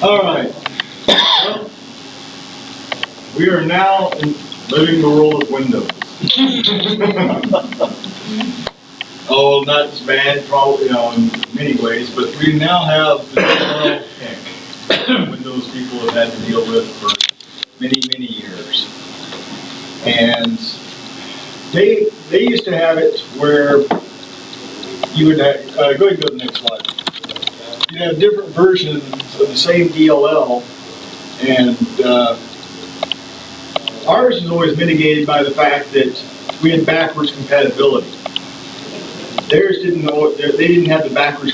All right. Well, we are now living the world of Windows. Oh, not as bad, probably, in many ways, but we now have the DLL Heck. Windows people have had to deal with for many, many years. And they used to have it where you would have, go ahead and go to the next slide. You have different versions of the same DLL, and ours is always mitigated by the fact that we had backwards compatibility. Theirs didn't know it, they didn't have the backwards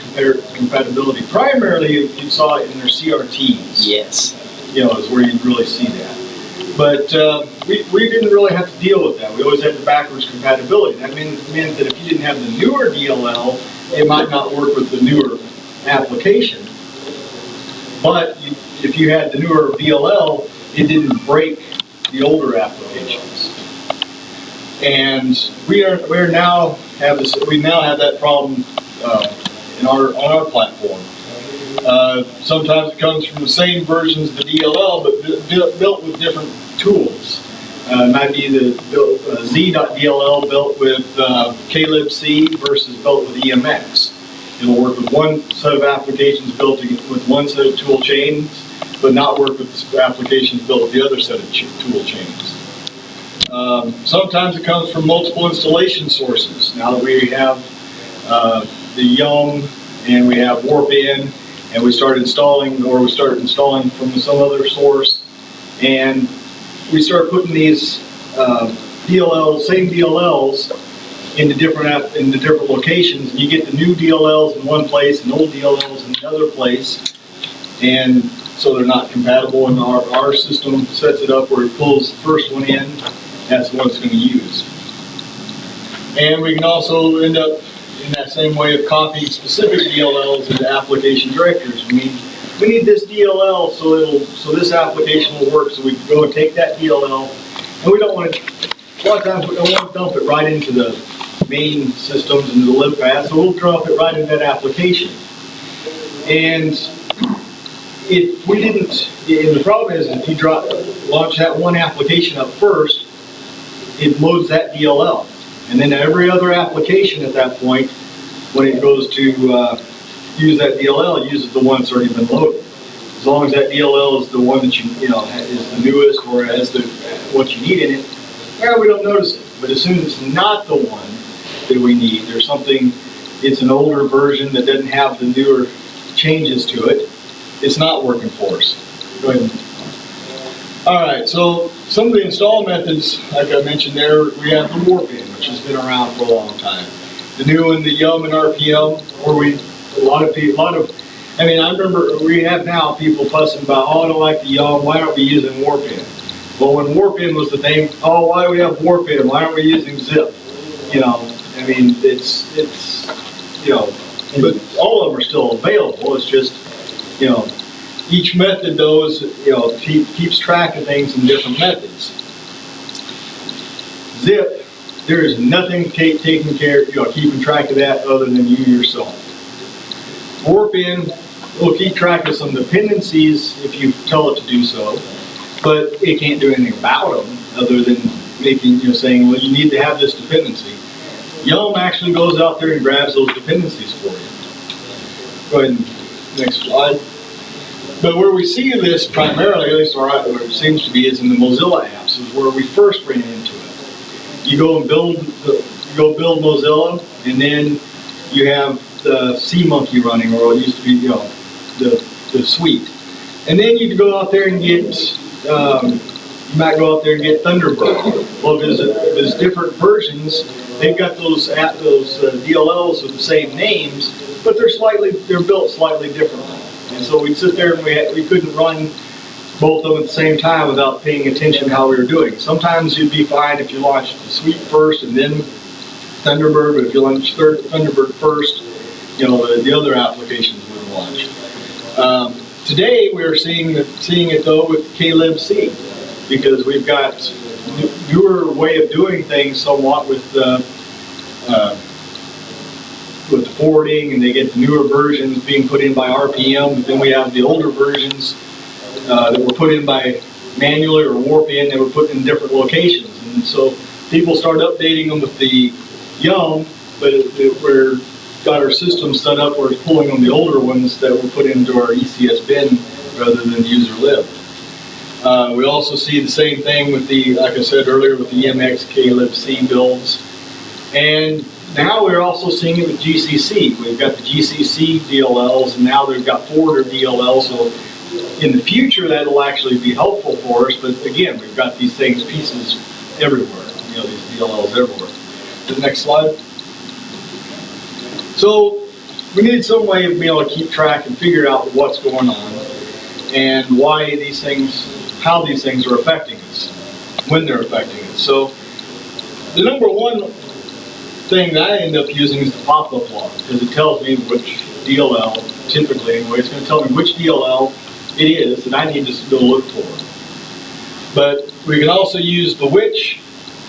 compatibility. Primarily, you saw it in their CRTs. Yes. Is where you really see that. But we didn't really have to deal with that. We always had the backwards compatibility. That meant that if you didn't have the newer DLL, it might not work with the newer application. But if you had the newer DLL, it didn't break the older applications. And we now have that problem on our platform. Sometimes it comes from the same versions of the DLL, but built with different tools. It might be the Z.DLL built with KLibC versus built with EMX. It'll work with one set of applications built with one set of tool chains, but not work with the applications built with the other set of tool chains. Sometimes it comes from multiple installation sources. Now that we have the Yum and we have Warp-In, and we start installing from some other source, and we start putting these same DLLs into different locations, and you get the new DLLs in one place and old DLLs in another place, and so they're not compatible, and our system sets it up where it pulls the first one in, that's the one it's going to use. And we can also end up in that same way of copying specific DLLs into application directories. We need this DLL so this application will work, so we can go and take that DLL, and we don't want to, a lot of times we don't want to dump it right into the main systems, into the LIBPATH, so we'll drop it right into that application. And if we didn't, and the problem is if you launch that one application up first, it loads that DLL. And then every other application at that point, when it goes to use that DLL, it uses the one that's already been loaded. As long as that DLL is the one that is the newest or has what you need in it, we don't notice it. But as soon as it's not the one that we need, there's something, it's an older version that doesn't have the newer changes to it, it's not working for us. Go ahead. All right, so some of the install methods, like I mentioned there, we have the Warp-In, which has been around for a long time. The new one, the Yum and RPM, where I remember we have now people fussing about, oh, I don't like the Yum, why aren't we using Warp-In? Well, when Warp-In was the thing, oh, why do we have Warp-In? Why aren't we using Zip? But all of them are still available. It's just, each method, though, keeps track of things in different methods. Zip, there is nothing taking care, keeping track of that other than you yourself. Warp-In will keep track of some dependencies if you tell it to do so, but it can't do anything about them other than saying, well, you need to have this dependency. Yum actually goes out there and grabs those dependencies for you. Go ahead and next slide. But where we see this primarily, at least where it seems to be, is in the Mozilla apps, is where we first ran into it. You go and build Mozilla, and then you have the CMonkey running, or it used to be, the suite. And then you go out there and get, you might go out there and get Thunderbird. Well, there's different versions. They've got those DLLs with the same names, but they're built slightly differently. And so we'd sit there and we couldn't run both of them at the same time without paying attention to how we were doing. Sometimes you'd be fine if you launched the suite first and then Thunderbird, but if you launched Thunderbird first, the other applications would launch. Today we're seeing it though with KLibC, because we've got newer way of doing things somewhat with the forwarding, and they get the newer versions being put in by RPM, but then we have the older versions that were put in by manually or warp in, they were put in different locations. And so people start updating them with the young, but we're got our system set up where it's pulling on the older ones that were put into our ECS bin rather than user lib. We also see the same thing with the, like I said earlier, with the EMX KLibC builds. And now we're also seeing it with GCC. We've got the GCC DLLs, and now they've got forwarder DLLs. So in the future, that'll actually be helpful for us. But again, we've got these things, pieces everywhere. You know, these DLLs everywhere. The next slide. So we need some way of being able to keep track and figure out what's going on and why these things, how these things are affecting us, when they're affecting us. So the number one thing that I end up using is the Popup Block, because it tells me which DLL, typically anyway, it's going to tell me which DLL it is that I need to go look for. But we can also use the which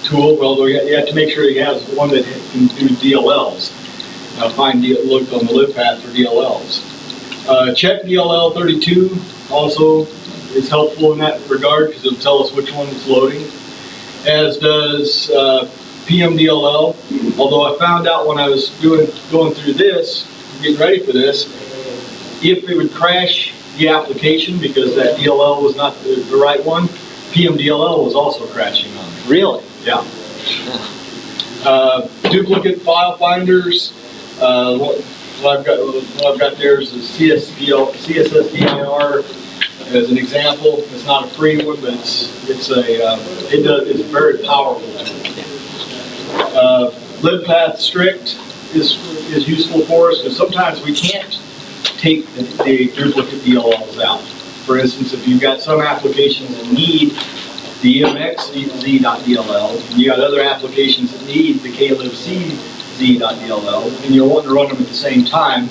tool, although you have to make sure you have one that can do DLLs. Look on the LIBPATH for DLLs. Check DLL 32 also is helpful in that regard because it'll tell us which one is loading, as does PMDLL. Although I found out when I was going through this, getting ready for this, if it would crash the application because that DLL was not the right one, PMDLL was also crashing on it. Really? Yeah. Duplicate file finders. What I've got there is the CSSDIR as an example. It's not a free one, but it's a very powerful tool. LIBPATH strict is useful for us because sometimes we can't take the duplicate DLLs out. For instance, if you've got some applications that need the EMX-Z.DLL, and you got other applications that need the KLibC-Z.DLL, and you're wanting to run them at the same time,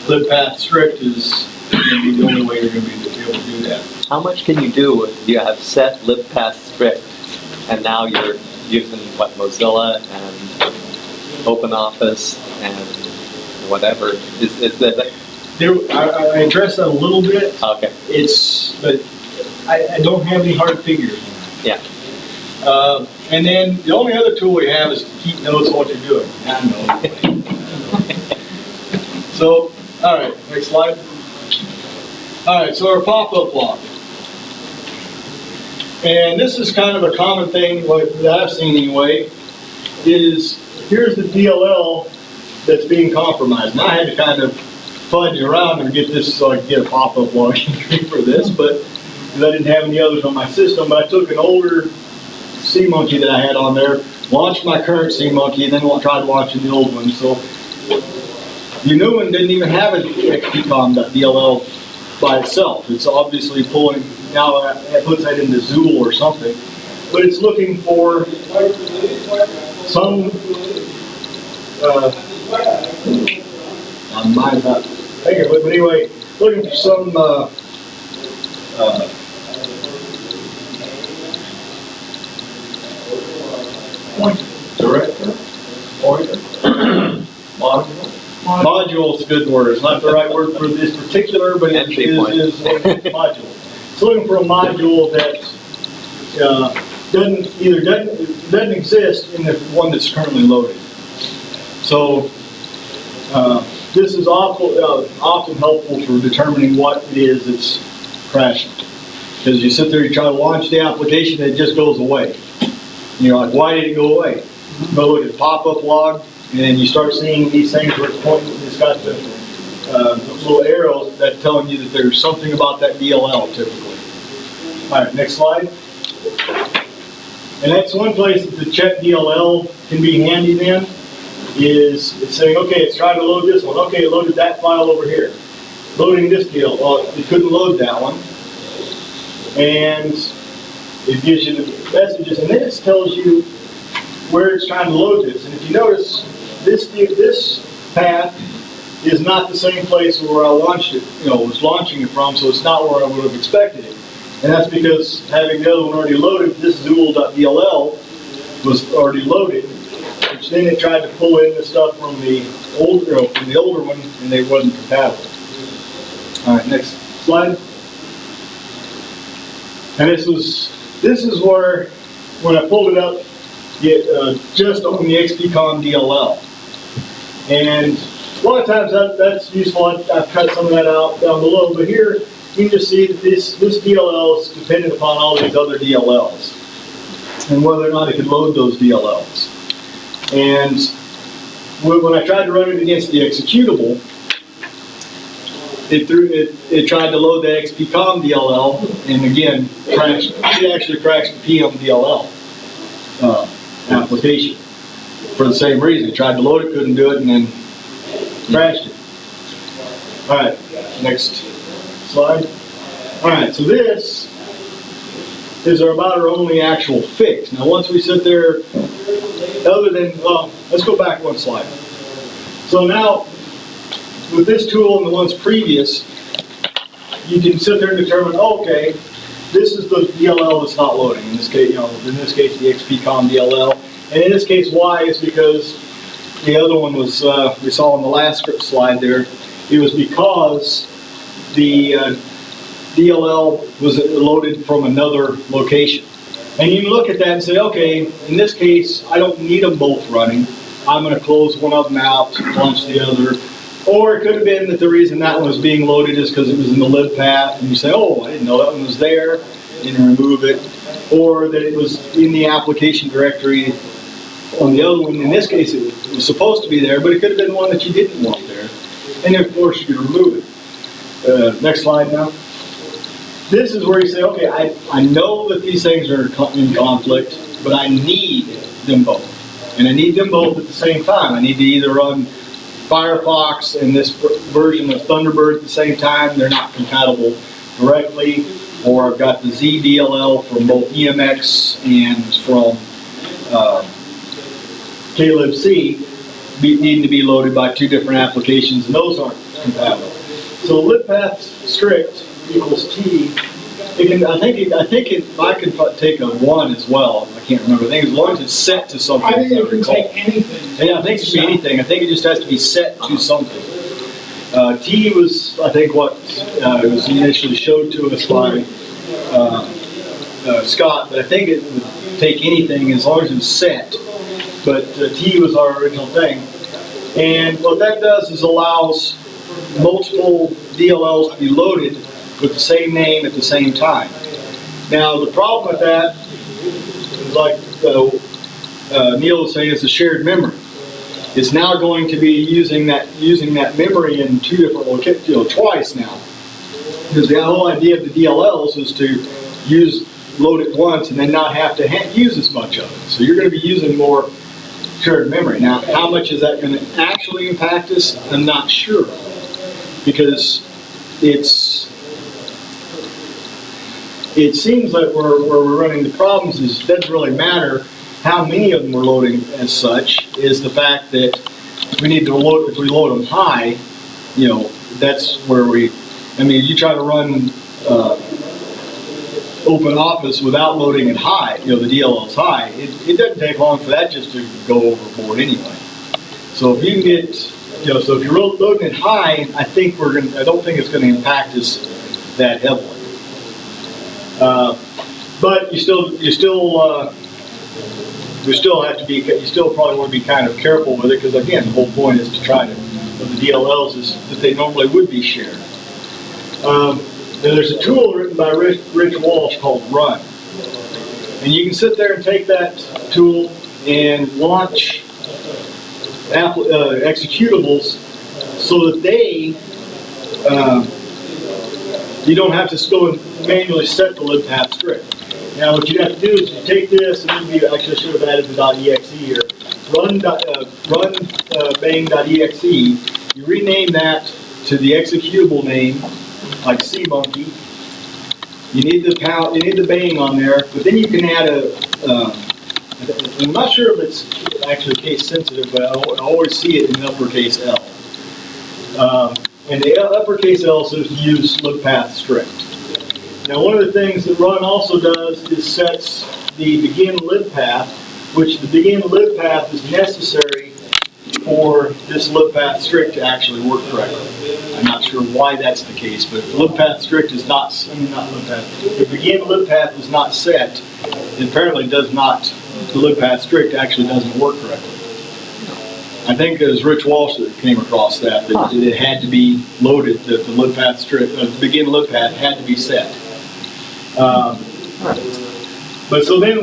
LIBPATH strict is going to be the only way you're going to be able to do that. How much can you do if you have set LIBPATH strict, and now you're using what, Mozilla and OpenOffice and whatever? Is that? I addressed that a little bit. Okay. But I don't have any hard figures. Yeah. And then the only other tool we have is to keep notes on what you're doing. I know. So, all right, next slide. All right, so our pop-up block. And this is kind of a common thing that I've seen anyway, is here's the DLL that's being compromised. And I had to kind of fudge around and get this so I could get a pop-up block entry for this, but because I didn't have any others on my system. But I took an older C-Monkey that I had on there, launched my current C-Monkey, and then tried launching the old one. So the new one didn't even have an XPCOM.dll by itself. It's obviously pulling, now it puts that into Zool or something. But it's looking for some, mine's not bigger, but anyway, looking for some, pointer, module is a good word. It's not the right word for this particular, but it is module. It's looking for a module that doesn't exist in the one that's currently loaded. So this is often helpful for determining what it is that's crashing. Because you sit there, you try to launch the application, and it just goes away. You're like, why did it go away? Go look at pop-up log, and you start seeing these things where it's pointing. It's got the little arrows that telling you that there's something about that DLL typically. All right, next slide. And that's one place that the check DLL can be handy then, is it's saying, okay, it's trying to load this one. Okay, it loaded that file over here. Loading this deal. Well, it couldn't load that one. And it gives you the messages, and then it tells you where it's trying to load this. And if you notice, this path is not the same place where I launched it, was launching it from, so it's not where I would have expected it. And that's because having the other one already loaded, this Zool.dll was already loaded, package. Then it tried to pull in the stuff from the older one, and they wasn't compatible. All right, next slide. And this is where, when I pulled it up, just on the XPCOM DLL. And a lot of times that's useful. I've cut some of that out down below, but here you can just see that this DLL is dependent upon all these other DLLs and whether or not it can load those DLLs. And when I tried to run it against the executable, it tried to load the XPCOM DLL, and again, crashed. It actually crashed the PM DLL application for the same reason. It tried to load it, couldn't do it, and then crashed it. All right, next slide. All right, so this is about our only actual fix. Now, once we sit there, other than, well, let's go back one slide. So now, with this tool and the ones previous, you can sit there and determine, okay, this is the DLL that's not loading. In this case, the XPCOM DLL. And in this case, why is because the other one was, we saw on the last script slide there, it was because the DLL was loaded from another location. And you can look at that and say, okay, in this case, I don't need them both running. I'm going to close one of them out, launch the other. Or it could have been that the reason that one was being loaded is because it was in the LIBPATH, and you say, oh, I didn't know that one was there, and remove it. Or that it was in the application directory on the other one. In this case, it was supposed to be there, but it could have been one that you didn't want there. And of course, you could remove it. Next slide now. This is where you say, okay, I know that these things are in conflict, but I need them both. And I need them both at the same time. I need to either run Firefox and this version of Thunderbird at the same time. They're not compatible directly. Or I've got the ZDLL from both EMX and from KLibC needing to be loaded by two different applications, and those aren't compatible. So LIBPATH strict equals T. I could take a 1 as well. I can't remember. I think as long as it's set to something. I think it can take anything. Yeah, I think it can be anything. I think it just has to be set to something. T was, I think, what it was initially showed to us by Scott, but I think it would take anything as long as it's set. But T was our original thing. And what that does is allows multiple DLLs to be loaded with the same name at the same time. Now, the problem with that is, like Neil was saying, it's a shared memory. It's now going to be using that memory in two different locations, twice now. Because the whole idea of the DLLs is to load it once and then not have to use as much of it. So you're going to be using more shared memory. Now, how much is that going to actually impact us? I'm not sure. Because it seems like where we're running the problems is it doesn't really matter how many of them we're loading as such, is the fact that we need to load, if we load them high, that's where you try to run Open Office without loading it high, the DLL's high, it doesn't take long for that just to go overboard anyway. So if you can get, so if you're loading it high, I don't think it's going to impact us that heavily. But you still have to be, you still probably want to be kind of careful with it, because again, the whole point is to try to, of the DLLs is that they normally would be shared. There's a tool written by Rich Walsh called Run. And you can sit there and take that tool and launch executables so that you don't have to go and manually set the libpath script. Now what you have to do is you take this, and actually I should have added the .exe here, run bang.exe, you rename that to the executable name, like cmonkey. You need the bang on there, but then you can add I'm not sure if it's actually case sensitive, but I always see it in uppercase L. And the uppercase L says use libpath strict. Now, one of the things that Run also does is sets the begin libpath which the begin LIBPATH is necessary for this LIBPATH strict to actually work correctly. I'm not sure why that's the case, but if the LIBPATH strict is not, not LIBPATH, the begin LIBPATH is not set, it apparently does not, the LIBPATH strict actually doesn't work correctly. I think it was Rich Walsh that came across that it had to be loaded, that the LIBPATH strict, the begin LIBPATH had to be set. But so then,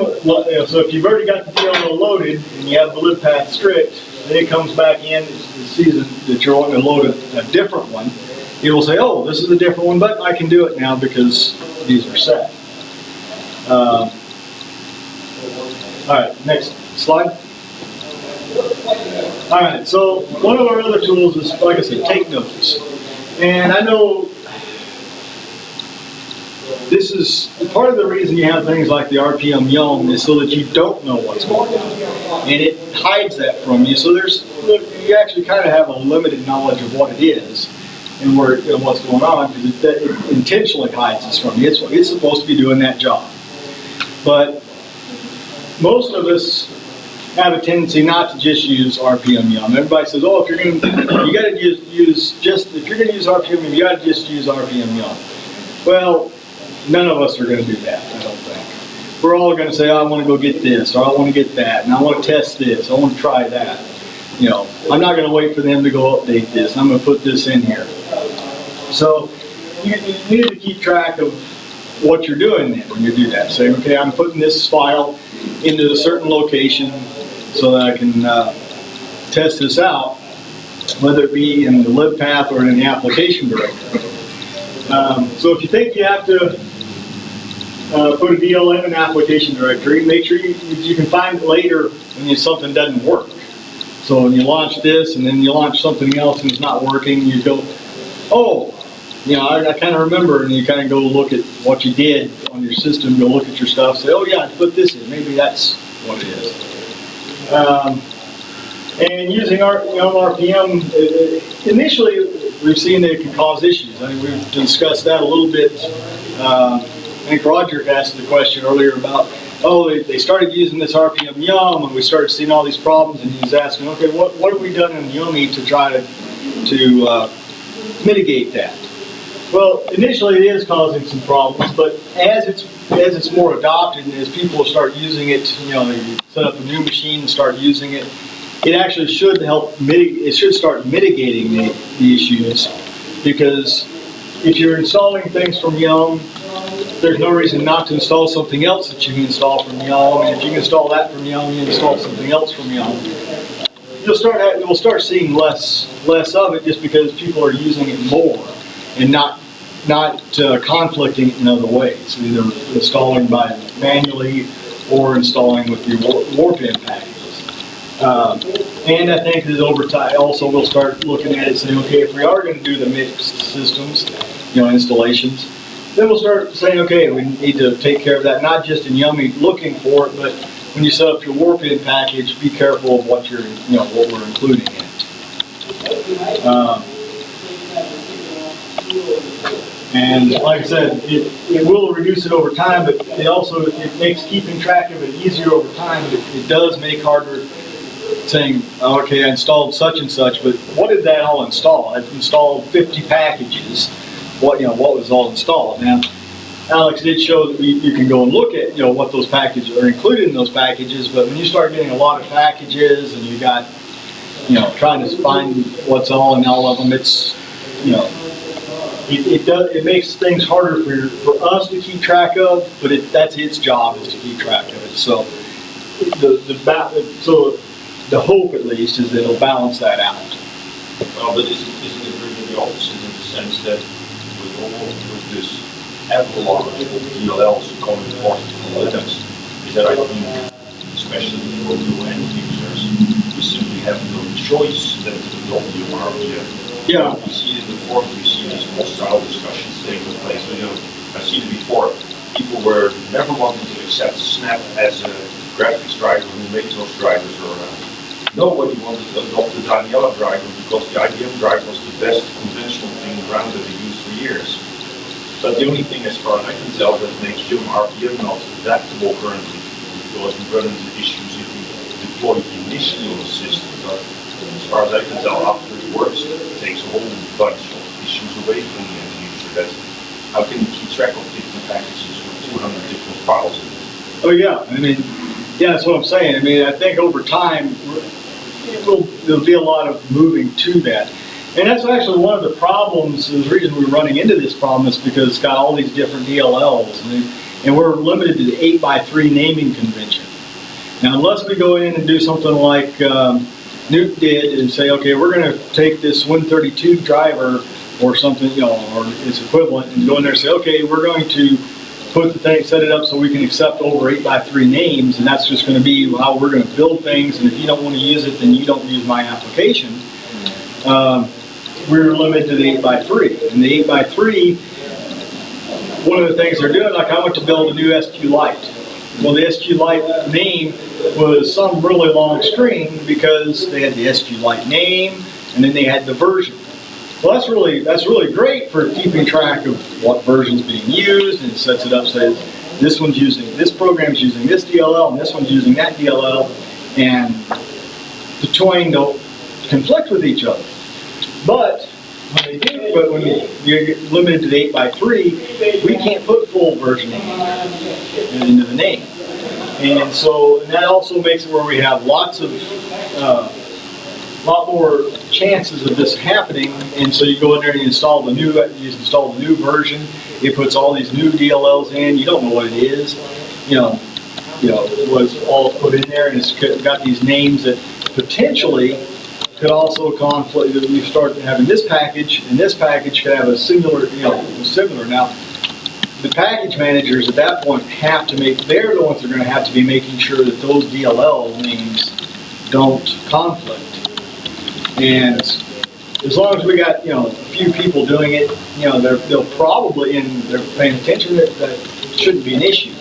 so if you've already got the DLL loaded and you have the LIBPATH strict, then it comes back in, it sees that you're wanting to load a different one. It will say, oh, this is a different one, but I can do it now because these are set. All right, next slide. All right, so one of our other tools is, like I said, take notes. And I know this is part of the reason you have things like the RPM YUM is so that you don't know what's going on. And it hides that from you. So you actually kind of have a limited knowledge of what it is and what's going on because it intentionally hides this from you. It's supposed to be doing that job. But most of us have a tendency not to just use RPM YUM. Everybody says, oh, if you're going to, you got to use RPM YUM, you got to just use RPM YUM. Well, none of us are going to do that, I don't think. We're all going to say, oh, I want to go get this, or I want to get that, and I want to test this, I want to try that. You know, I'm not going to wait for them to go update this. I'm going to put this in here. So you need to keep track of what you're doing then when you do that. Say, okay, I'm putting this file into a certain location so that I can test this out, whether it be in the LIBPATH or in the application directory. So if you think you have to put a DLL in an application directory, make sure you can find it later when something doesn't work. So when you launch this and then you launch something else and it's not working, you go, oh, you know, I kind of remember, and you kind of go look at what you did on your system, go look at your stuff, say, oh yeah, I put this in, maybe that's what it is. And using RPM, initially we've seen that it can cause issues. I mean, we've discussed that a little bit. I think Roger asked the question earlier about, oh, they started using this RPM YUM and we started seeing all these problems, and he was asking, okay, what have we done in YUMI to try to mitigate that? Well, initially it is causing some problems, but as it's more adopted and as people start using it, you know, you set up a new machine and start using it, it actually should help it should start mitigating the issues, because if you're installing things from YUM, there's no reason not to install something else that you can install from YUM, and if you can install that from YUM, you install something else from YUM. We'll start seeing less of it just because people are using it more and not conflicting in other ways, either installing by manually or installing with your Warpin packages. And I think that over time, also we'll start looking at it and saying, okay, if we are going to do the mixed systems, you know, installations, then we'll start saying, okay, we need to take care of that, not just in YUMI looking for it, but when you set up your Warpin package, be careful of what what we're including in it. And like I said, it will reduce it over time, but it makes keeping track of it easier over time. It does make harder saying, okay, I installed such and such, but what did that all install? I installed 50 packages. What was all installed? Now, Alex did show that you can go and look at what those packages are included in those packages, but when you start getting a lot of packages and you got trying to find what's all in all of them, it's it makes things harder for us to keep track of, but that's its job, is to keep track of it. So the hope, at least, is that it'll balance that out. Well, but isn't it really the opposite in the sense that with this avalanche of DLLs coming forth from Linux, is that I think, especially for new end users, we simply have no choice than to adopt the RPM. Yeah. We see it in the forum, we see these hostile discussions taking place. So, I've seen it before. People were never wanting to accept Snap as a graphics driver who makes those drivers around. Nobody wanted to adopt the Daniela driver because the IBM driver was the best conventional thing around that they used for years. But the only thing, as far as I can tell, that makes YUM RPM not adaptable currently, because we run into issues if we deployed initially on the system, but as far as I can tell, after it works, it takes a whole bunch of issues away from the end user. That how can you keep track of different packages with 200 different files in it? Oh, yeah, I mean, yeah, that's what I'm saying. I mean, I think over time, there'll be a lot of moving to that. And that's actually one of the problems, the reason we're running into this problem is because it's got all these different DLLs, and we're limited to the 8x3 naming convention. Now, unless we go in and do something like Nuke did and say, okay, we're going to take this 132 driver or something, you know, or its equivalent, and go in there and say, okay, we're going to put the thing, set it up so we can accept over 8x3 names, and that's just going to be how we're going to build things, and if you don't want to use it, then you don't use my application. We're limited to the 8x3. And the 8x3, one of the things they're doing, like I went to build a new SQLite. Well, the SQLite name was some really long string because they had the SQLite name, and then they had the version. Well, that's really great for keeping track of what version's being used, and it sets it up, says this program's using this DLL, and this one's using that DLL, and the twain don't conflict with each other. But when they do, when you're limited to the 8x3, we can't put full version into the name. And so that also makes it where we have lot more chances of this happening. And so you go in there and you install the new version. It puts all these new DLLs in. You don't know what it is. You know, what's all put in there, and it's got these names that potentially could also conflict. You start having this package, and this package could have a similar. Now, the package managers at that point have to they're the ones that are going to have to be making sure that those DLL names don't conflict. And as long as we got, a few people doing it, they'll probably, and they're paying attention, that shouldn't be an issue.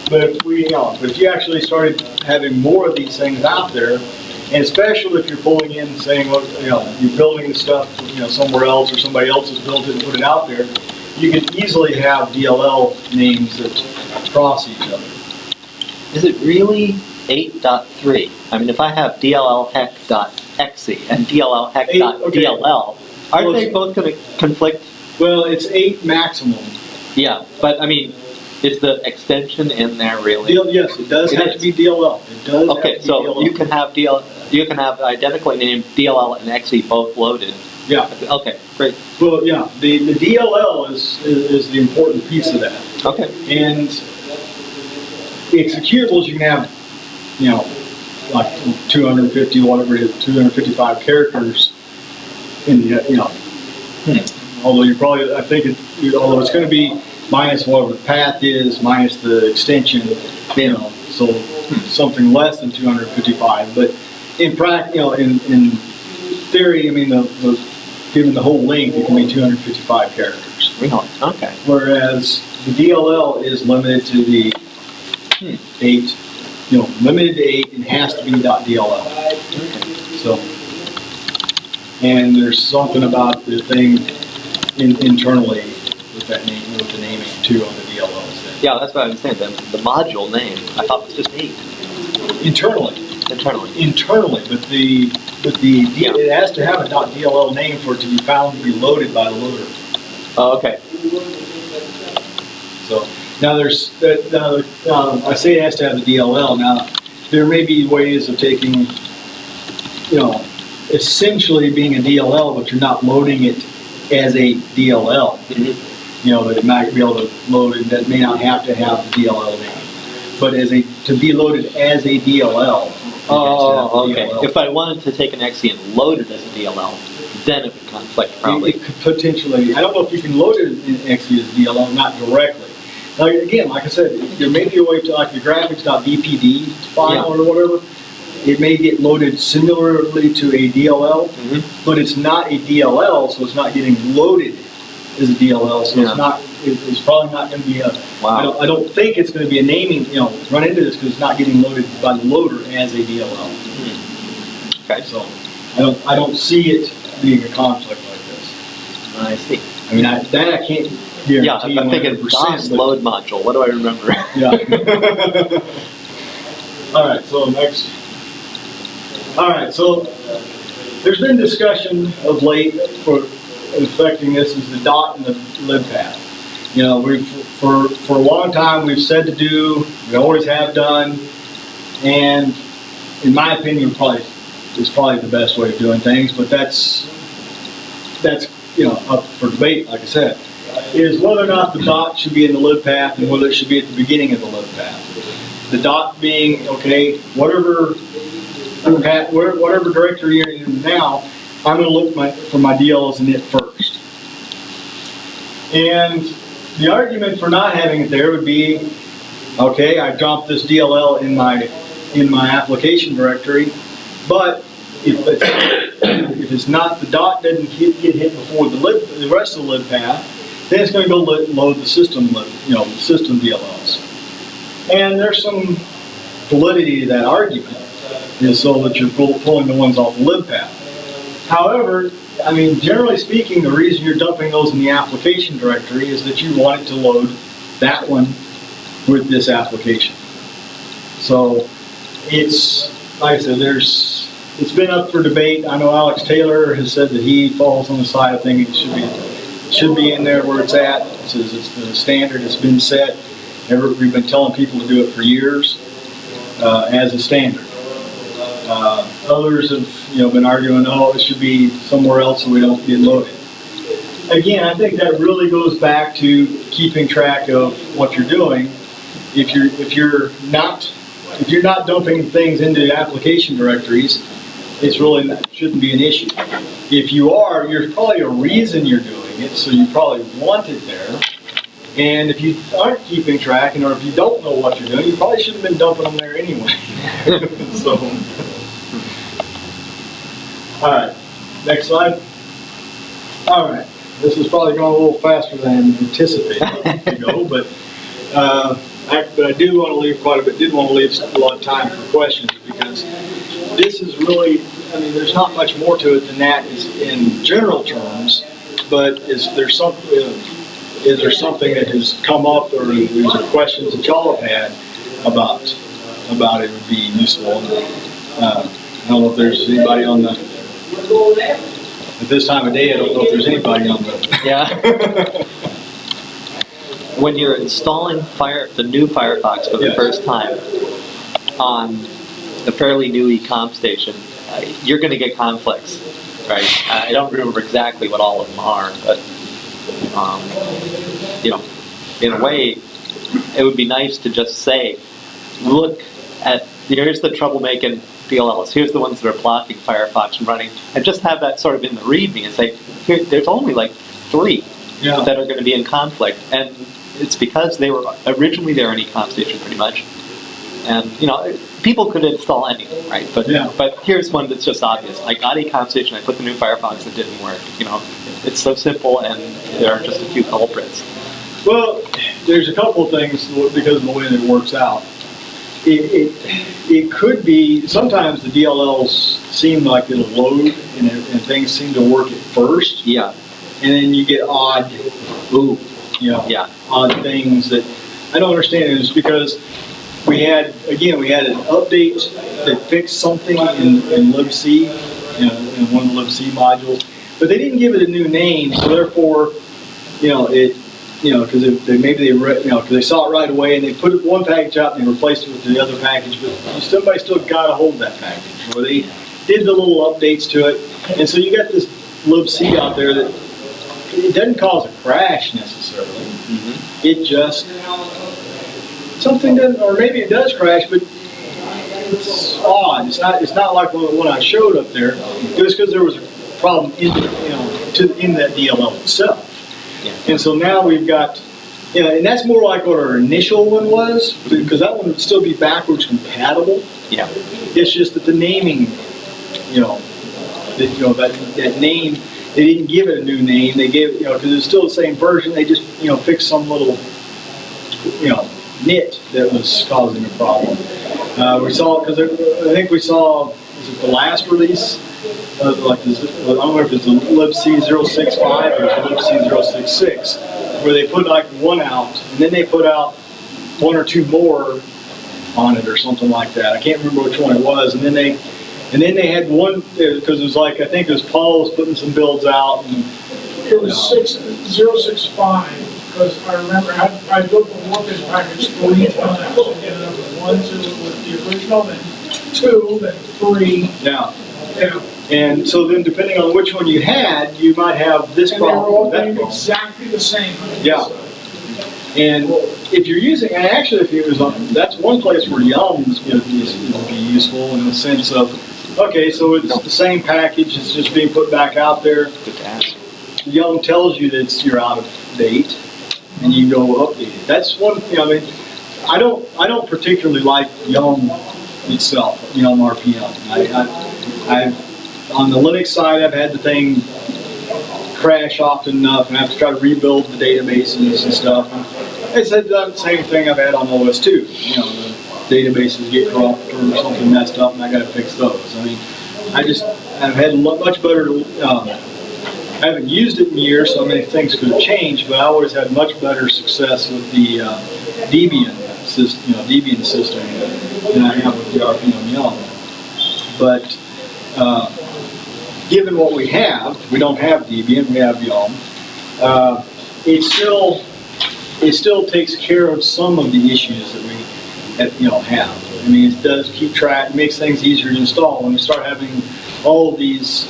But if you actually started having more of these things out there, and especially if you're pulling in and saying, well, you're building the stuff, somewhere else, or somebody else has built it and put it out there, you can easily have DLL names that cross each other. Is it really 8.3? I mean, if I have DLL Heck.exe and DLL Heck.dll, aren't they both going to conflict? Well, it's 8 maximum. Yeah, but I mean, is the extension in there really? Yes, it does have to be DLL. It does. Okay, have to be so DLL. you can have identically named DLL and exe both loaded. Yeah. Okay, great. Well, yeah, the DLL is the important piece of that. Okay. And executables, you can have, like 250, whatever it is, 255 characters in the, although you probably, I think although it's going to be minus whatever the path is, minus the extension, so something less than 255. But in practice, in theory, I mean, given the whole length, it can be 255 characters. Really? Okay. Whereas the DLL is limited to the 8, limited to 8, and has to be .dll. Okay. So, and there's something about the thing internally with that name, with the naming too on the DLLs. Yeah, that's what I was saying. The module name, I thought was just 8. Internally, but it has to have a .dll name for it to be found to be loaded by the loader. Oh, okay. So now I say it has to have the DLL. Now there may be ways of taking, essentially being a DLL, but you're not loading it as a DLL. Mm-hmm. That it might be able to load it, that may not have to have the DLL name. But to be loaded as a DLL. Oh, okay. DLL. If I wanted to take an exe and load it as a DLL, then it would conflict probably. It could potentially, I don't know if you can load it in exe as DLL, not directly. Now again, like I said, there may be a way to, like the graphics.bpd file or whatever, it may get loaded similarly to a DLL, but it's not a DLL, so it's not getting loaded as a DLL, so it's probably not going to be a, I don't think it's going to be a naming, run into this because it's not getting loaded by the loader as a DLL. Okay. So I don't see it being a conflict like this. I see. I mean, I can't guarantee. Yeah, I'm thinking DOS load module. What do I remember? Yeah. All right, so next. All right, so there's been discussion of late for affecting this is the dot and the LIBPATH. You know, for a long time we've said to do, we always have done, and in my opinion, is probably the best way of doing things. But that's up for debate. Like I said, is whether or not the dot should be in the LIBPATH and whether it should be at the beginning of the LIBPATH. The dot being okay, whatever directory you're in now, I'm going to look for my DLLs in it first. And the argument for not having it there would be, okay, I dropped this DLL in my application directory, but if it's not, the dot doesn't get hit before the rest of the LIBPATH, then it's going to go load the system, system DLLs. And there's some validity to that argument, is so that you're pulling the ones off the LIBPATH. However, I mean, generally speaking, the reason you're dumping those in the application directory is that you want it to load that one with this application. So it's, like I said, it's been up for debate. I know Alex Taylor has said that he falls on the side of thinking it should be in there where it's at. It says it's the standard, it's been set. We've been telling people to do it for years as a standard. Others have been arguing, oh, it should be somewhere else so we don't get loaded. Again, I think that really goes back to keeping track of what you're doing. If you're not dumping things into application directories, it's really shouldn't be an issue. If you are, there's probably a reason you're doing it, so you probably want it there. And if you aren't keeping track, or if you don't know what you're doing, you probably shouldn't have been dumping them there anyway. So, all right, next slide. All right, this is probably going a little faster than anticipated to go, but I do want to leave quite a bit. Did want to leave a lot of time for questions because this is really, I mean, there's not much more to it than that in general terms, but is there something that has come up, or there's questions that y'all have had about it would be useful? I don't know if there's anybody on the, at this time of day, I don't know if there's anybody on the. Yeah. When you're installing the new Firefox for the first time on a fairly new e-com station, you're going to get conflicts, right? I don't remember exactly what all of them are, but in a way, it would be nice to just say, look at, here's the troublemaking DLLs, here's the ones that are blocking Firefox from running, and just have that sort of in the README and say, here, there's only like 3 that are going to be in conflict, and it's because they were originally there in e-com station pretty much, and people could install anything, right? But here's one that's just obvious. I got e-com station, I put the new Firefox, it didn't work. It's so simple, and there are just a few culprits. Well, there's a couple of things because of the way that it works out. It could be, sometimes the DLLs seem like it'll load and things seem to work at first. Yeah. And then you get odd things that I don't understand. It's because we had an update that fixed something in libc, in one of the libc modules, but they didn't give it a new name, so therefore, because because they saw it right away and they put one package out and they replaced it with the other package, but somebody still got a hold of that package, or they did the little updates to it, and so you got this libc out there that it doesn't cause a crash necessarily. Mm-hmm. It just something doesn't, or maybe it does crash, but it's odd. It's not like when I showed up there. It was because there was a problem in that DLL itself. Yeah. And so now we've got, and that's more like what our initial one was, because that one would still be backwards compatible. Yeah. It's just that the naming, that name, they didn't give it a new name. They gave, because it's still the same version. They just, fixed some little, nit that was causing a problem. We saw, because I think we saw, was it the last release? I don't know if it's the libc 065 or libc 066, where they put like one out, and then they put out 1 or 2 more on it or something like that. I can't remember which one it was, and then they And then they had one, because it was like, I think it was Paul was putting some builds out, and It was 065, because I remember I built the warpage package 3 times. So we ended up with 1, 2 with the original, then 2, then 3. yeah. Yeah. And so then depending on which one you had, you might have this And they were problem all or that named problem. exactly the same. Yeah. And if you're using, and actually if it was on, that's one place where Yum is going to be useful in the sense of, okay, so it's the same package, it's just being put back out there. Good to ask. Yum tells you that you're out of date, and you go update it. That's one thing. I mean, I don't particularly like Yum itself, Yum RPM. I've on the Linux side, I've had the thing crash often enough, and I have to try to rebuild the databases and stuff. It's the same thing I've had on OS 2. You know, the databases get corrupt or something messed up, and I got to fix those. I mean, I've had much better. I haven't used it in years, so many things could have changed, but I always had much better success with the Debian system than I have with the RPM Yum. But given what we have, we don't have Debian, we have Yum. It still takes care of some of the issues that we have. I mean, it does keep track, makes things easier to install. When we start having all of these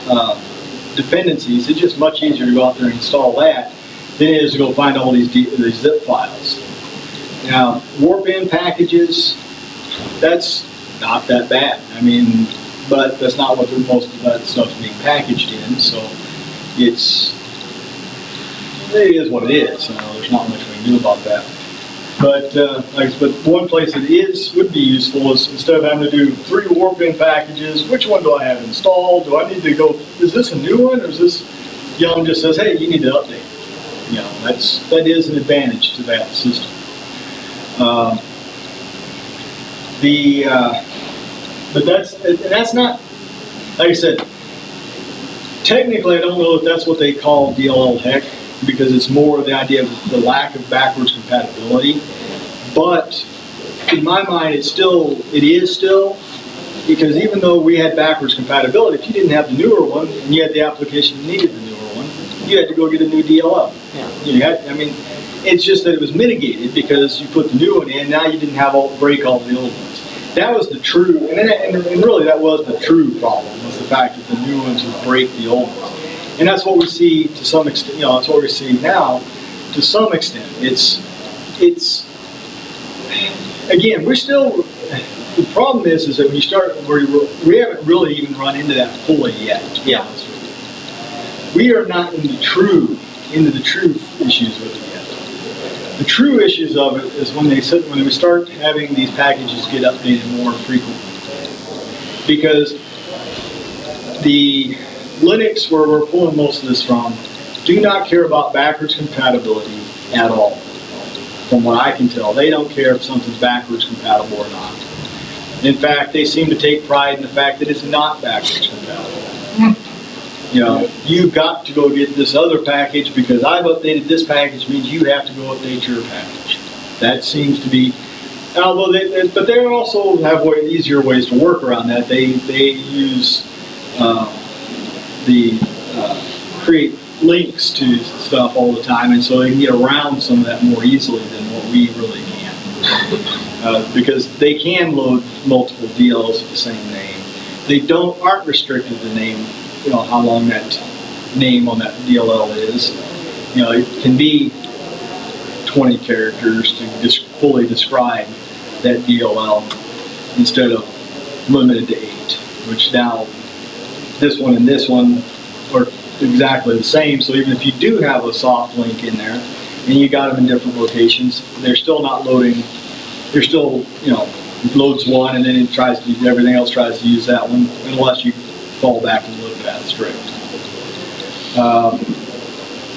dependencies, it's just much easier to go out there and install that than it is to go find all these zip files. Now, warp-in packages, that's not that bad. I mean, but that's not what most of that stuff is being packaged in, so it is what it is. There's not much we can do about that. But but one place that would be useful is instead of having to do 3 warp-in packages, which one do I have installed? Do I need to go? Is this a new one, or is this Yum just says, hey, you need to update? You know, that is an advantage to that system. But that's not, like I said, technically I don't know if that's what they call DLL Heck, because it's more the idea of the lack of backwards compatibility. But in my mind, it is still, because even though we had backwards compatibility, if you didn't have the newer one and you had the application that needed the newer one, you had to go get a new DLL. Yeah. It's just that it was mitigated because you put the new one in, now you didn't have break all the old ones. That was the true, and really that was the true problem, was the fact that the new ones would break the old ones. And that's what we see to some extent, that's what we see now to some extent. It's again, the problem is that when you start, we haven't really even run into that fully yet, to be honest with you. We are not into the true issues with it yet. The true issues of it is when we start having these packages get updated more frequently. Because the Linux, where we're pulling most of this from, do not care about backwards compatibility at all. From what I can tell, they don't care if something's backwards compatible or not. In fact, they seem to take pride in the fact that it's not backwards compatible. You've got to go get this other package because I've updated this package, means you have to go update your package. That seems to be, although but they also have easier ways to work around that. They use create links to stuff all the time, and so they can get around some of that more easily than what we really can. Because they can load multiple DLLs with the same name. They aren't restricted to name, how long that name on that DLL is. It can be 20 characters to just fully describe that DLL instead of limited to 8, which now this one and this one are exactly the same. So even if you do have a soft link in there and you got them in different locations, they're still not loading. They're still, loads one and then it tries to everything else tries to use that one unless you fall back and LIBPATH strict.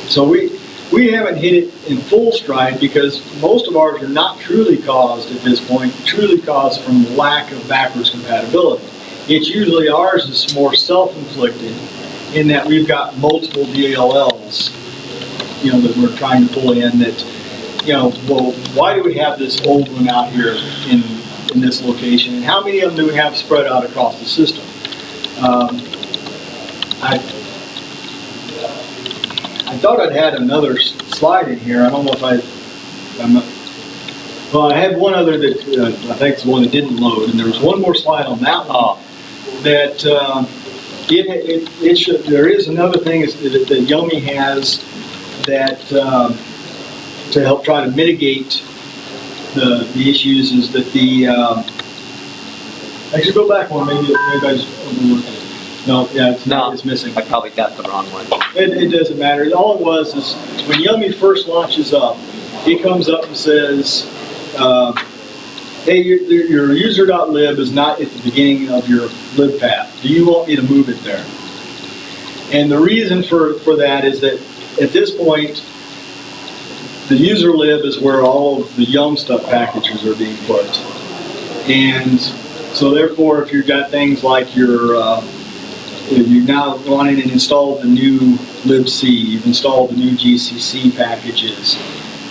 So we haven't hit it in full stride because most of ours are not truly caused at this point, truly caused from lack of backwards compatibility. It's usually ours is more self-inflicted in that we've got multiple DLLs, that we're trying to pull in that, well, why do we have this old one out here in this location? And how many of them do we have spread out across the system? I thought I'd had another slide in here. I don't know if well, I had one other that I think it's the one that didn't load, and there was one more slide on that one. That there is another thing that Yummy has that to help try to mitigate the issues is that actually go back one, maybe I just overlooked it. No, yeah, it's missing. I probably got the wrong one. It doesn't matter. All it was is when Yummy first launches up, it comes up and says, hey, your user.lib is not at the beginning of your LibPath. Do you want me to move it there? And the reason for that is that at this point, the user lib is where all of the Yum stuff packages are being put. And so therefore, if you've got things like you've now gone in and installed the new libc, you've installed the new GCC packages,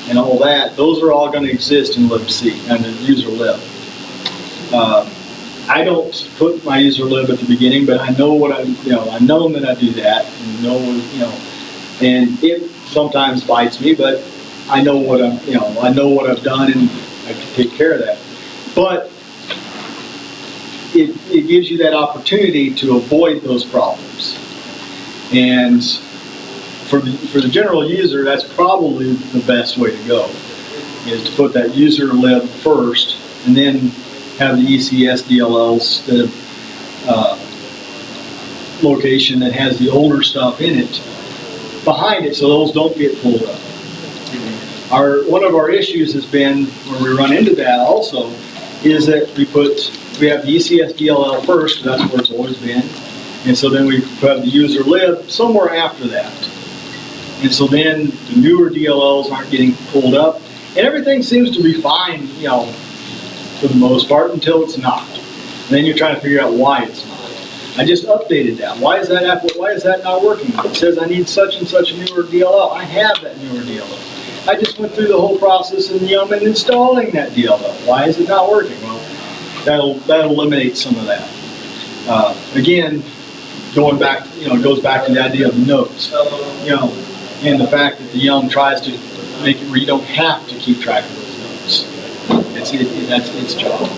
and all that, those are all going to exist in libc and the user lib. I don't put my user lib at the beginning, but I know what I know that I do that, and it sometimes bites me, but I know what I know what I've done, and I can take care of that. But it gives you that opportunity to avoid those problems. And for the general user, that's probably the best way to go, is to put that user lib first, and then have the ECS DLLs location that has the older stuff in it behind it, so those don't get pulled up. One of our issues has been, where we run into that also, is that we have the ECS DLL first, because that's where it's always been, and so then we have the user lib somewhere after that. And so then the newer DLLs aren't getting pulled up, and everything seems to be fine, for the most part, until it's not. And then you're trying to figure out why it's not. I just updated that. Why is that not working? It says I need such and such a newer DLL. I have that newer DLL. I just went through the whole process in Yum and installing that DLL. Why is it not working? Well, that'll eliminate some of that. Again, going back, it goes back to the idea of notes. And the fact that the Yum tries to make it where you don't have to keep track of those notes. That's its job.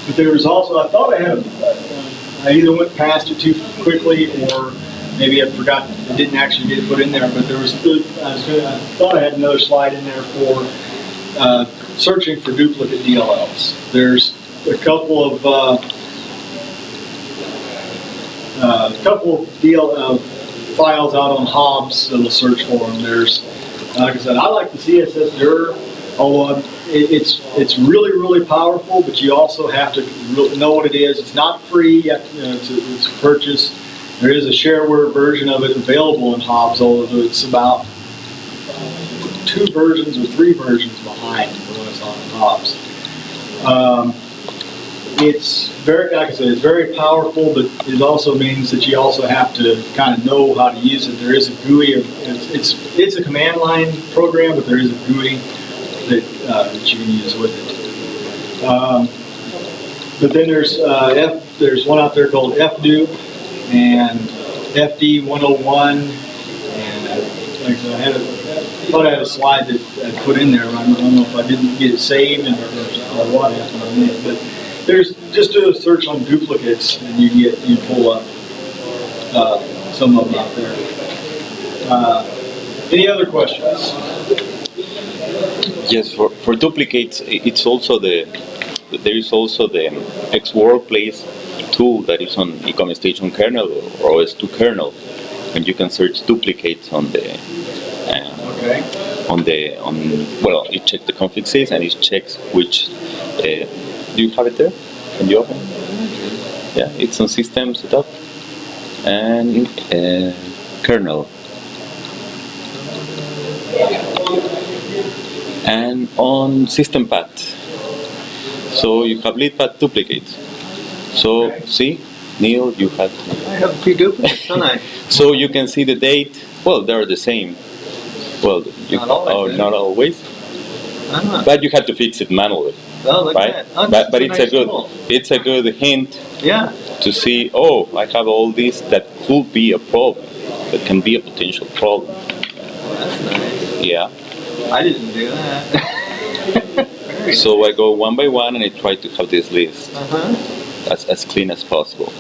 But there was also, I thought I either went past it too quickly, or maybe I forgot, I didn't actually get it put in there, but there was, I thought I had another slide in there for searching for duplicate DLLs. There's a couple of DLL files out on Hobbs that'll search for them. There's, like I said, I like the CSS-dir, although it's really, really powerful, but you also have to know what it is. It's not free, you have to, it's a purchase. There is a shareware version of it available in Hobbs, although it's about 2 versions or 3 versions behind the one that's on Hobbs. It's very, like I said, it's very powerful, but it also means that you also have to kind of know how to use it. There is a GUI, it's a command line program, but there is a GUI that you can use with it. But then there's one out there called FDupe and FD101, and like I said, I thought I had a slide that I put in there. I don't know if I didn't get it saved or what happened on it, but just do a search on duplicates and you pull up some of them out there. Any other questions? Yes, for duplicates, it's also there is also the X Workplace tool that is on Ecom Station kernel or OS2 kernel, and you can search duplicates on the well, it checks the config sys and it checks which. Do you have it there? Can you open it? Yeah, it's on system setup and kernel. And on system path. So you have LIBPATH duplicates. So see, Neil, you had. I have a few duplicates, don't I? So you can see the date. Well, they're the same. Well, Not always, not always. Ah. But you had to fix it manually. Oh, look right? at that. Oh, But that's it's nice a good tool. it's a good hint Yeah. to see. Oh, I have all this that could be a problem. That can be a potential problem. That's nice. Yeah. I didn't do that. Very So I go one by one and I try to have this list Uh-huh. as clean as possible.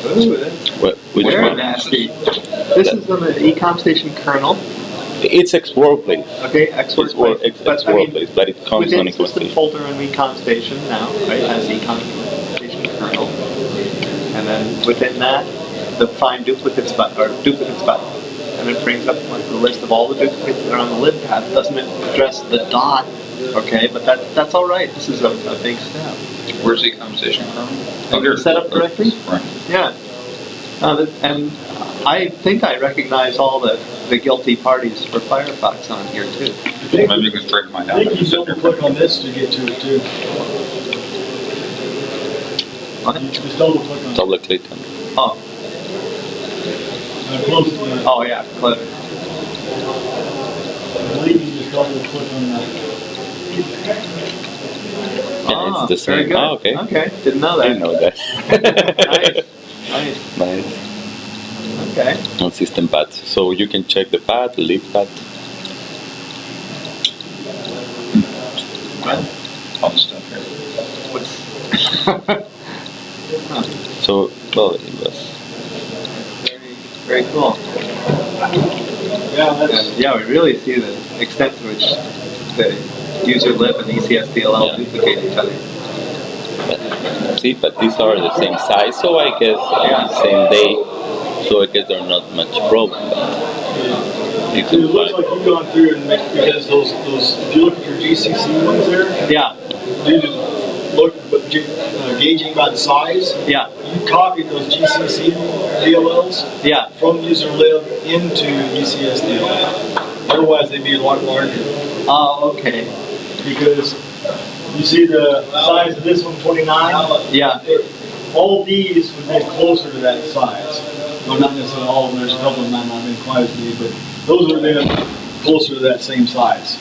Ooh, that's Which very one? nasty. This is on the ecom station kernel. It's X-Workplace. Okay, export place. X-Workplace, but it comes on within Ecom system Station. folder in ecom station now, right? Has ecom station kernel, and then within that, the find duplicates button or duplicates button, and it brings up like the list of all the duplicates that are on the LibPath. Doesn't address the dot, okay? But that's all right. This is a big step. Where's the conversation from? The setup directory. Right. Yeah. And I think I recognize all the guilty parties for Firefox on here too. Maybe you can break mine I down. think you double click on this to get to it too. What? You just double click on it. Double click on it. Oh, Close to it. oh yeah, click. I believe you just double click on that. Yeah, it's the Very same. good. Oh, okay. Okay, didn't know I that. didn't know that. Nice. Nice. Okay. On system paths. So you can check the path, leave path. All the stuff here. So, well, it was. Very cool. Yeah, that's, And yeah, we really see the extent to which the user lib and ECSDLL Yeah. duplicate each other. See, but these are the same size, so I guess same day. So I guess they're not much problem. You it can looks find. like you've gone through and make, because those, if you look at your GCC ones there, Yeah, you did look, but gauging by the size, yeah, you copied those GCC DLLs yeah. from user lib into ECS DLL. Otherwise, they'd be a lot larger. Oh, okay. Because you see the size of this one, 29? Yeah, All these would be closer to that size. Well, not necessarily all of them, there's a couple of them might not have been quite as big, but those would have been closer to that same size.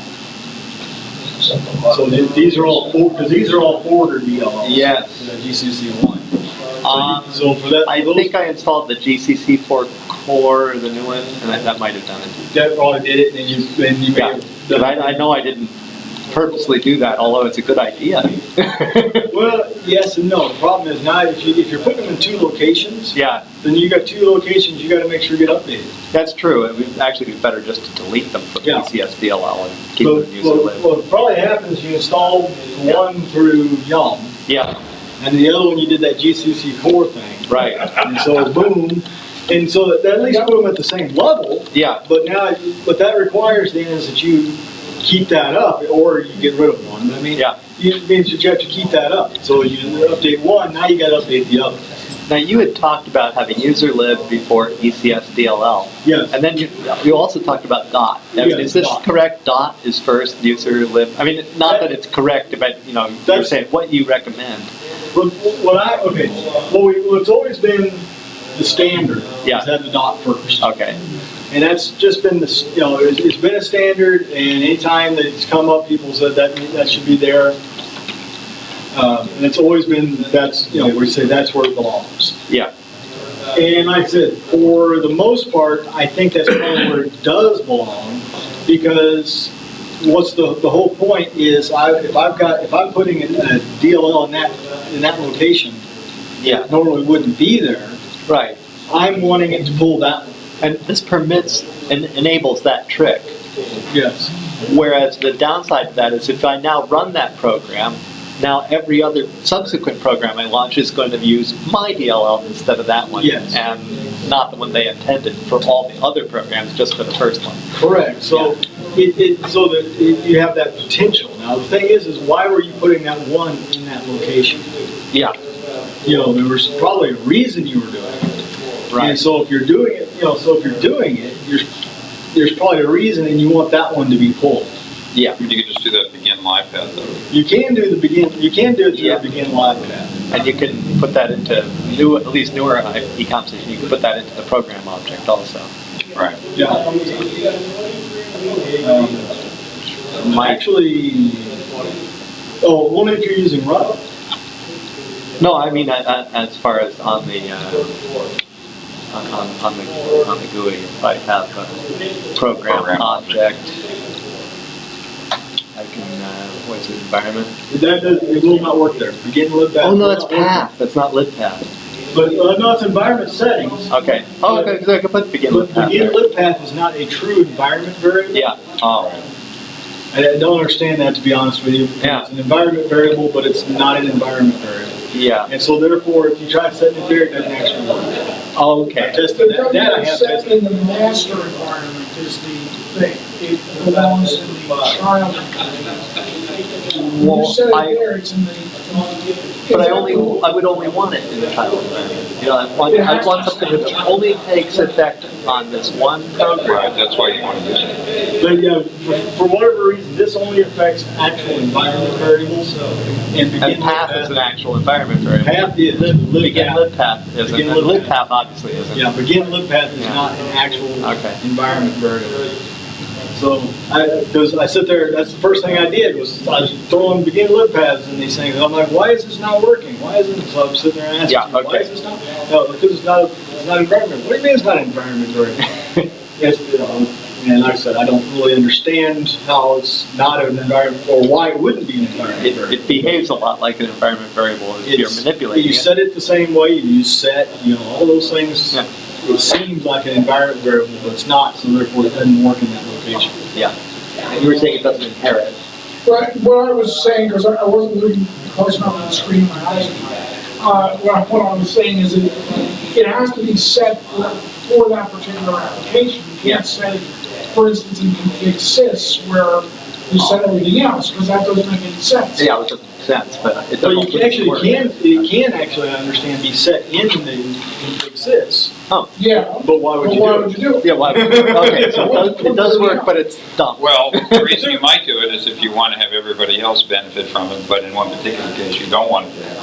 So these are all, because these are all forwarder DLLs. Yes. GCC1. So for that, I those, think I installed the GCC4 core, the new one, and that might have done it. that probably did it, and you may Yeah, have. but I know I didn't purposely do that, although it's a good idea. Well, yes and no. The problem is now if you're putting them in two locations, Yeah, then you got two locations you got to make sure get updated. that's true. It would actually be better just to delete them from Yeah. ECSDLL and keep So, them user lib. what probably happens, you install one through Yum, Yeah, and the other one you did that GCC core thing. right. And so boom, and so that at least put them at the same level. Yeah, But now, what that requires then is that you keep that up, or you get rid of one. I mean, Yeah. it means that you have to keep that up. So you update one, now you got to update the other. now you had talked about having user lib before ECSDLL. Yes. And then you also talked about dot. I mean, Yes, is this dot. correct? Dot is first, user lib. I mean, not that it's correct, but you're That's- saying what you recommend. What's always been the standard Yeah. is have the dot first. Okay. And that's just been it's been a standard, and anytime that it's come up, people said that should be there. And it's always been, we say that's where it belongs. Yeah. And like I said, for the most part, I think that's probably where it does belong, because what's the whole point is if I'm putting a DLL in that location, Yeah. that normally wouldn't be there, Right. I'm wanting it to pull that one. And this permits and enables that trick. Yes. Whereas the downside to that is if I now run that program, now every other subsequent program I launch is going to use my DLL instead of that one. Yes. And not the one they intended for all the other programs, just for the first one. Correct. So you have that potential. Now the thing is why were you putting that one in that location? Yeah. There was probably a reason you were doing it. Right. And so if you're doing it, there's probably a reason, and you want that one to be pulled. Yeah. You could just do that begin live path though. You can do it through Yeah. the begin live path. And you can put that into at least newer ecom station, you can put that into the program object also. Right. Yeah. Actually, Oh, only if you're using RUB. No, I mean, as far as on the, on the GUI, if I have a program object, I can, what's the environment? It will not work there. Begin LibPath. Oh, no, that's will not work. path, that's not LibPath. But, no, it's environment settings. Okay. Oh, okay, so I can put begin But LibPath begin there. LibPath is not a true environment variable. Yeah, oh, I don't understand that, to be honest with you. Yeah. It's an environment variable, but it's not an environment variable. yeah, And so therefore, if you try setting it there, it doesn't actually work. I okay. tested The that I have set tested. in the master environment is the thing. It belongs in the child environment. When you Well, set it there, it's in the. But I would only want it in the child environment. You know, I want something that only takes effect on this one program. Right, that's why you want to use it. But yeah, for whatever reason, this only affects actual environment variables. And And path is an actual environment variable. Path is Begin LibPath. LibPath isn't. Begin And LibPath. LibPath obviously isn't. Yeah, begin LibPath is Yeah. not an actual Okay. environment variable. So, because I sit there, that's the first thing I did was I was throwing begin LibPaths in these things. I'm like, why is this not working? Why isn't it? So I'm sitting there asking, Yeah, why okay. is this not? No, because it's not environment. What do you mean it's not environment variable? Yes, and like I said, I don't really understand how it's not an environment, or why it wouldn't be an environment variable. It behaves a lot like an environment variable if you're manipulating You it. set it the same way, you set, all those things. Yeah. It seems like an environment variable, but it's not, so therefore it doesn't work in that location. Yeah. And you were saying it doesn't inherit. But what I was saying, because I wasn't looking close enough at the screen of my eyes, what I was saying is that it has to be set for that particular application. You Yeah. can't set it, for instance, in config sys, where you set everything else, because that doesn't make any sense. Yeah, it doesn't make sense, but it Well, doesn't you can work. it can actually, I understand, be set in the config sys, Yeah. but why would But you why do would it? you do it? Yeah, well, okay, so it does work, but it's dumb. Well, the reason you might do it is if you want to have everybody else benefit from it, but in one particular case, you don't want it to happen.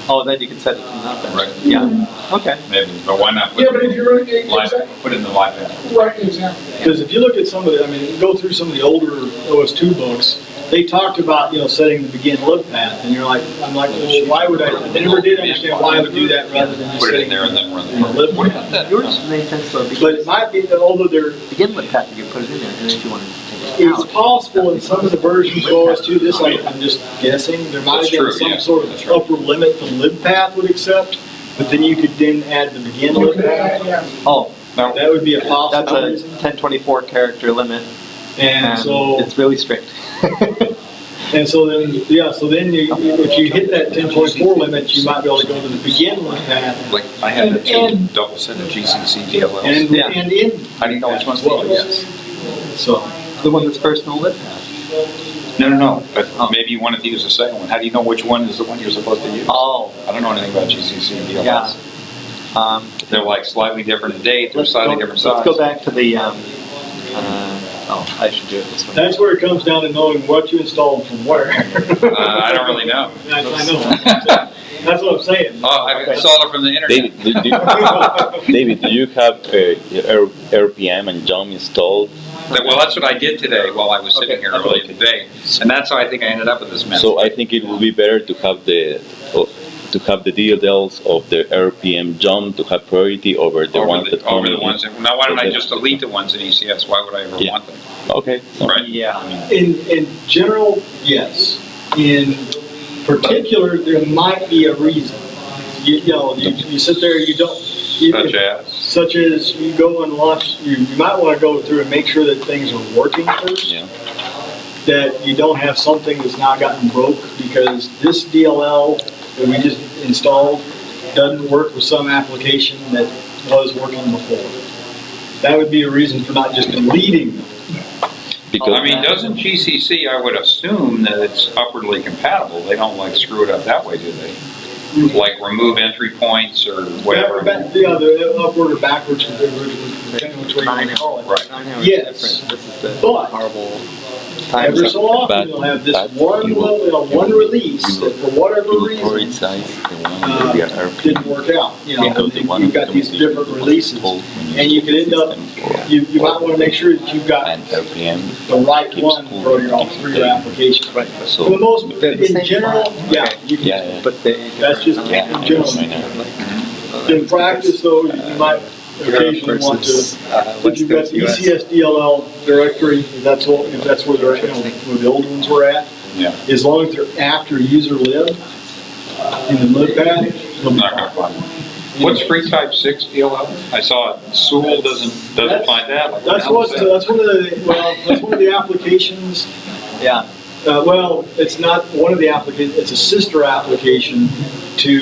Oh, then you can set it to nothing. Right. Yeah, okay. Maybe, but why not put Yeah, but if you're, put it in the LIBPATH? right, exactly. Because if you look at some of the, go through some of the older OS2 books, they talked about, setting the begin LibPath, and I'm like, well, why would I never did understand why I would do that rather than just Put it in setting there and then run the the program. What LibPath. about that? Yours made sense though, But because it might be, although they're, begin with path, you can put it in there, and then if you want to take it it's out. possible in some of the versions of OS2, this I'm just guessing, there might That's have been true, some yeah. sort of That's right. upper limit the LibPath would accept, but then you could then add the begin Okay, LibPath. yeah. Oh, Now, That would be a that's possible a reason. 1024 character limit, And so, it's really strict. so then if you hit that 10.4 limit, you might be able to go to the begin LibPath. like, I had the And- two double set of GCC DLLs. And, Yeah. and in. How do you know which one's well, the yes. So, The one that's personal LibPath. No, but Oh. maybe you wanted to use the second one. How do you know which one is the one you're supposed to use? Oh, I don't know anything about GCC DLLs. yeah. They're like slightly different in date, they're slightly different size. Let's go back to the, I should do it this way. that's where it comes down to knowing what you installed from where. I don't really know. I know. That's what I'm saying. Oh, I installed it from the internet. David, do you have RPM and JUM installed? Well, that's what I did today while I was sitting Okay. here earlier today. And that's how I think I ended up with this mess. So I think it would be better to have the DLLs of the RPM JUM to have priority over the ones that Over only. the ones, now why don't I Okay. just delete the ones in ECS? Why would I ever Yeah. want them? Okay. Right? Yeah. In general, yes. In particular, there might be a reason. You sit there, you don't. Such as? Such as you go and launch, you might want to go through and make sure that things are working first. Yeah. That you don't have something that's now gotten broke because this DLL that we just installed doesn't work with some application that was working before. That would be a reason for not just deleting them. Because I mean, doesn't GCC, I would assume that it's upwardly compatible. They don't like screw it up that way, do they? Like remove entry points or whatever. Yeah, the upward or backwards, depending which way you want to call it. Right. I know it's Yes. different. This is the But- horrible. Every so often, you'll have this one little, one release that for whatever reason, didn't work out. You know, you've got these different releases, and you could end up, you might want to make sure that you've got the right one for your application. Right. For the most, in general, yeah, you can, But that's just in general. In practice, though, you might occasionally want to, if you've got the ECS DLL directory, if that's where they're, where the old ones were at, Yeah. as long as they're after user lib, in the LIBPATH, they'll I'm be not gonna fine. find it. What's free type 6 DLL? I saw Sewell doesn't find that. Like, That's what the hell is that's one of the, well, that's one of the applications, Yeah. well, it's not one of the applications, it's a sister application to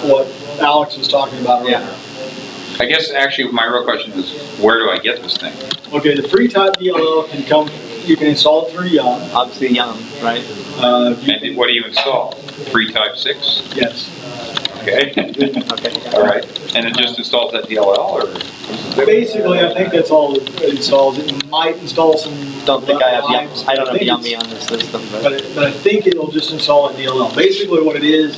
what Alex was talking about earlier. Yeah. I guess actually my real question is, where do I get this thing? Okay, the free type DLL can come, you can install it through Yum. Obviously young, right? And what do you install? Free type 6? Yes. Okay. Okay. All right. And it just installs that DLL or? Basically, I think that's all it installs. It might install some. Don't think I have lives, I don't have think Yummy it's- on the system, But I think it'll just install a DLL. Basically, what it is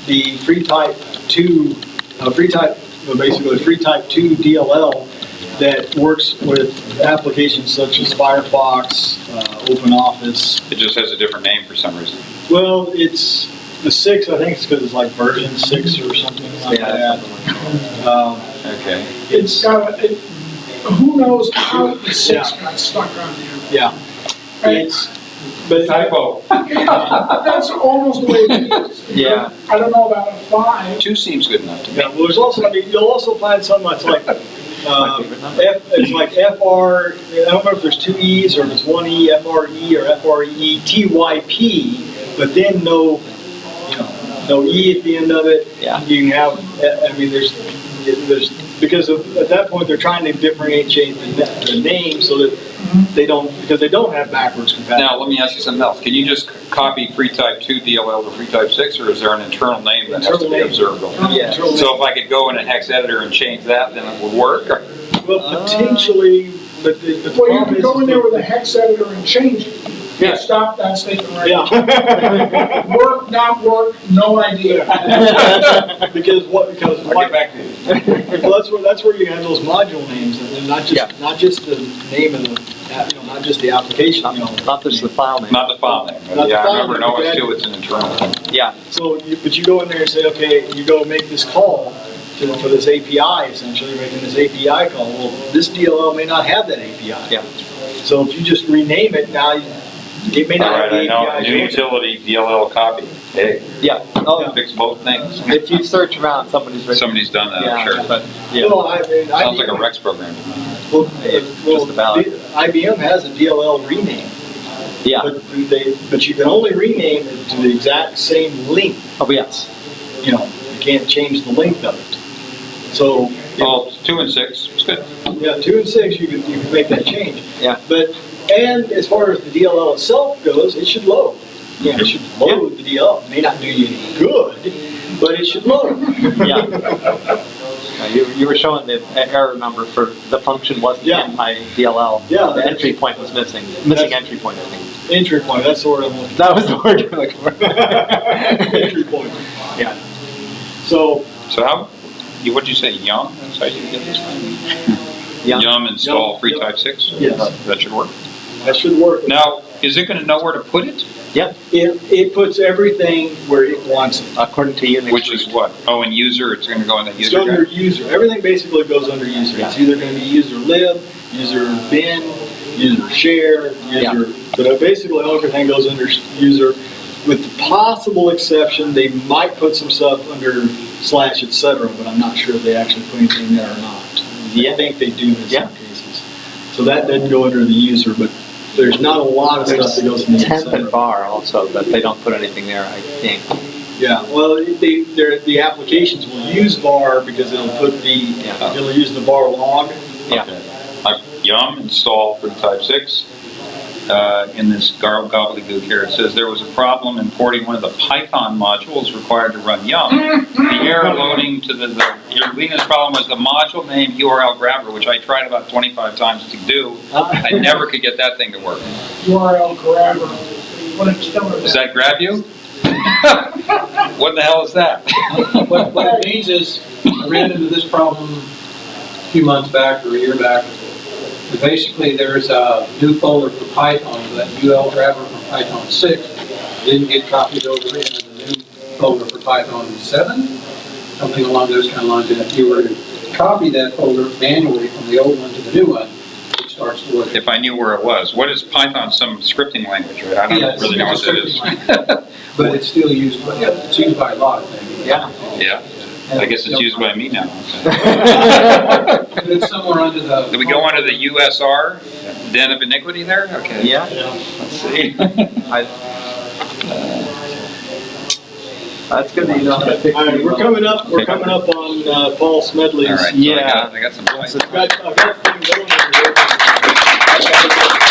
the free type 2, basically free type 2 DLL that works with applications such as Firefox, OpenOffice. It just has a different name for some reason. Well, it's the 6, I think it's because it's like version 6 or something like Yeah, that. Okay. It's got, who knows how the 6 got stuck on there. Yeah. It's, but Typo. That's almost the way it is. Yeah. I don't know about a 5. 2 seems good enough to me. yeah, well, there's also, I mean, you'll also find some that's like, it's like FR, I don't remember if there's 2 E's or if it's 1 E, FRE or FRE, TYP, but then no E at the end of it. Yeah. You can have, I mean, there's, because at that point, they're trying to differentiate the name so that they don't have backwards compatibility. Now, let me ask you something else. Can you just copy free type 2 DLL to free type 6, or is there an internal name that has to be observable? Yeah. So if I could go in a hex editor and change that, then it would work? Or? Well, potentially, but the Well, you problem could is. go in there with a hex editor and change it. Yeah. Stop that statement right Yeah. now. Work, not work, no idea. Because I'll get back to you. well, that's where you have those module names, and not just the name of the, not just the application. Not just the file name. Not the file name. Not the Yeah, I file remember in name, OS2 it's an internal name. Yeah. So, but you go in there and say, okay, you go make this call for this API. Essentially, you're making this API call. Well, this DLL may not have that API. Yeah. So if you just rename it now, it may All not right, have I the know. API. New utility DLL copy. Hey, Yeah. Oh, fix both things. if you search around, somebody's written. Somebody's done that, I'm Yeah, sure. but, yeah. Well, I mean, Sounds like a Rex program. Well, Just about. IBM has a DLL rename, Yeah. but you can only rename it to the exact same length. Oh, yes. You can't change the length of it. So, Well, 2 and 6, it's good. 2 and 6, you can make that change. Yeah. And as far as the DLL itself goes, it should load. Yeah, it should load the DLL. It may not do you any good, but it should load. Yeah. You were showing the error number for the function wasn't Yeah. in my DLL. Yeah, The entry point was missing. Missing entry point, I think. Entry point, that's the word I'm looking That was the word you're looking for. for. Entry point. Yeah. So, What'd you say, Yum? That's how you get this one? Yeah. Yum install Yum. free type 6? Yes. That should work. that should work. Now, is it going to know where to put it? Yeah. It puts everything where it wants it. According to Unix. Which is what? Oh, in user, it's going to go in the It's user under guide? user. Everything basically goes under user. It's Yeah. either going to be user lib, user bin, user share, user. But basically, everything goes under user, with the possible exception they might put some stuff under / etc. But I'm not sure if they actually put anything there or not. I think they do in some cases. So that doesn't go under the user, but there's not a lot of stuff that goes in the temp and etc. bar also, but they don't put anything there, I think. Yeah, well, the applications will use var because it'll put it'll use the var log. Yeah. Okay. Yum install free type 6. in this gobbledygook here. It says there was a problem importing one of the Python modules required to run Yum. The error loading to the Linux problem was the module name URL grabber, which I tried about 25 times to do. I never could get that thing to work. URL grabber. What a killer. Does that grab you? What the hell is that? What it means is, I ran into this problem a few months back or a year back. But basically, there's a new folder for Python, that URL grabber from Python 6 didn't get copied over into the new folder for Python 7, something along those kind of lines. And if you were to copy that folder manually from the old one to the new one, it starts to work. If I knew where it was. What is Python? Some scripting language, right? I don't Yeah, it's- really know it's what a that is. scripting language. But it's still used, it's used by a lot of things. Yeah. Yeah. I guess it's used by me now. But it's somewhere under the. Do we go under the USR, den of iniquity there? Okay. Yeah. Let's see. That's good that you know how to fix All right, we're it. coming up on Paul Smedley's. All right. So Yeah. I got some. I've got things going over here.